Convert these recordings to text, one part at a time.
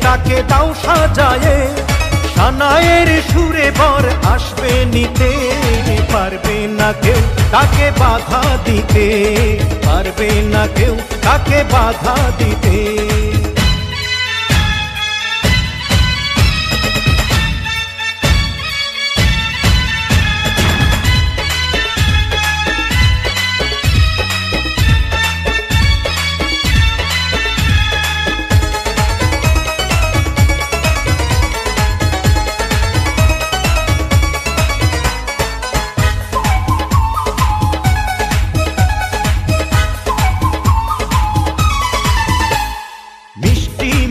তাকে দাও সাজায়ে, সানায়ের সুরে বর আসবে নিতে। পারবে না কেউ তাকে বাধা দিতে, পারবে না কেউ তাকে বাধা দিতে।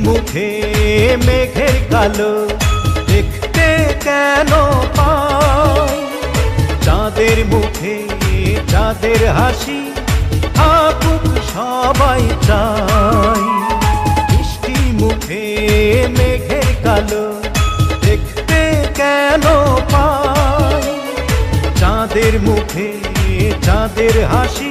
মুখে মেঘের কালো দেখতে কেন পাই, চাঁদের মুখে চাঁদের হাসি থাকুক সবাই চাই। মিষ্টি মুখে মেঘের কালো দেখতে কেন পাই, চাঁদের মুখে চাঁদের হাসি